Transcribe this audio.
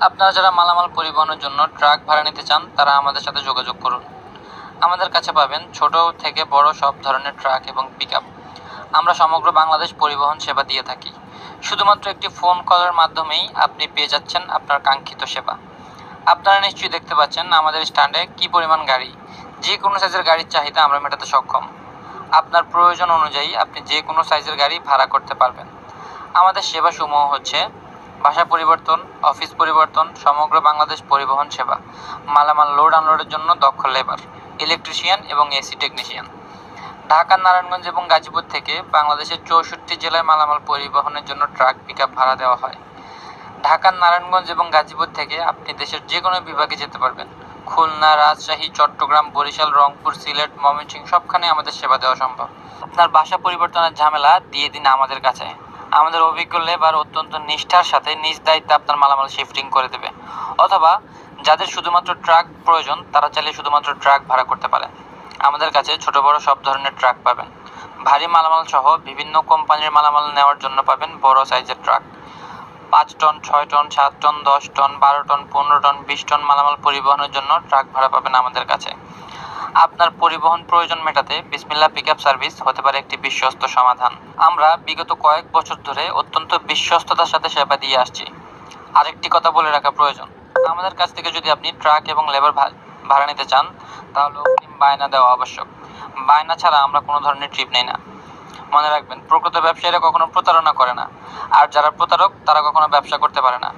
আপনারা যারা মালামাল পরিবহনের জন্য ট্রাক ভাড়া নিতে চান তারা আমাদের সাথে যোগাযোগ করুন। আমাদের কাছে পাবেন ছোট থেকে বড় সব ধরনের ট্রাক এবং পিকআপ। আমরা সমগ্র বাংলাদেশ পরিবহন সেবা দিয়ে থাকি। শুধুমাত্র একটি ফোন কলের মাধ্যমেই আপনি পেয়ে যাচ্ছেন আপনার কাঙ্ক্ষিত সেবা। আপনারা নিশ্চয়ই দেখতে পাচ্ছেন আমাদের স্ট্যান্ডে কি পরিমাণ গাড়ি। যে কোনো সাইজের গাড়ির চাহিদা আমরা মেটাতে সক্ষম। আপনার প্রয়োজন অনুযায়ী আপনি যে কোনো সাইজের গাড়ি ভাড়া করতে পারবেন। আমাদের সেবাসমূহ হচ্ছে ভাষা পরিবর্তন, অফিস পরিবর্তন, সমগ্র বাংলাদেশ পরিবহন সেবা, মালামাল লোড আনলোডের জন্য দক্ষ লেবার, ইলেকট্রিশিয়ান এবং এসি টেকনিশিয়ান। ঢাকার নারায়ণগঞ্জ এবং গাজীপুর থেকে বাংলাদেশের 64 জেলায় মালামাল পরিবহনের জন্য ট্রাক পিকআপ ভাড়া দেওয়া হয়। ঢাকার নারায়ণগঞ্জ এবং গাজীপুর থেকে আপনি দেশের যে কোনো বিভাগে যেতে পারবেন। খুলনা, রাজশাহী, চট্টগ্রাম, বরিশাল, রংপুর, সিলেট, ময়মনসিংহ সবখানে আমাদের সেবা দেওয়া সম্ভব। আপনার বাসা পরিবর্তনের ঝামেলা দিয়ে দিন আমাদের কাছে। আমাদের অভিজ্ঞ লেবার অত্যন্ত নিষ্ঠার সাথে নিজ দায়িত্বে আপনার মালামাল শিফটিং করে দেবে। অথবা যাদের শুধুমাত্র ট্রাক প্রয়োজন তারা চাইলে শুধুমাত্র ট্রাক ভাড়া করতে পারে। আমাদের কাছে ছোট বড় সব ধরনের ট্রাক পাবেন। ভারী মালামাল সহ বিভিন্ন কোম্পানির মালামাল নেওয়ার জন্য পাবেন বড় সাইজের truck. 5 ton, 6 ton, 7 ton, 10 ton, 12 ton, 15 ton, 20 ton মালামাল পরিবহনের জন্য ট্রাক ভাড়া পাবেন আমাদের কাছে। আপনার পরিবহন প্রয়োজন মেটাতে বিসমিল্লাহ পিকআপ সার্ভিস হতে পারে একটি বিশ্বস্ত সমাধান। আমরা বিগত কয়েক বছর ধরে অত্যন্ত বিশ্বস্ততার সাথে সেবা দিয়ে আসছি। আরেকটি কথা বলে রাখা প্রয়োজন, আমাদের কাছ থেকে যদি আপনি ট্রাক এবং লেবার ভাড়া নিতে চান তাহলে অগ্রিম বায়না দেওয়া আবশ্যক। বায়না ছাড়া আমরা কোনো ধরনের ট্রিপ নেই না। মনে রাখবেন, প্রকৃত ব্যবসায়ীরা কখনো প্রতারণা করে না, আর যারা প্রতারক তারা কখনো ব্যবসা করতে পারে না।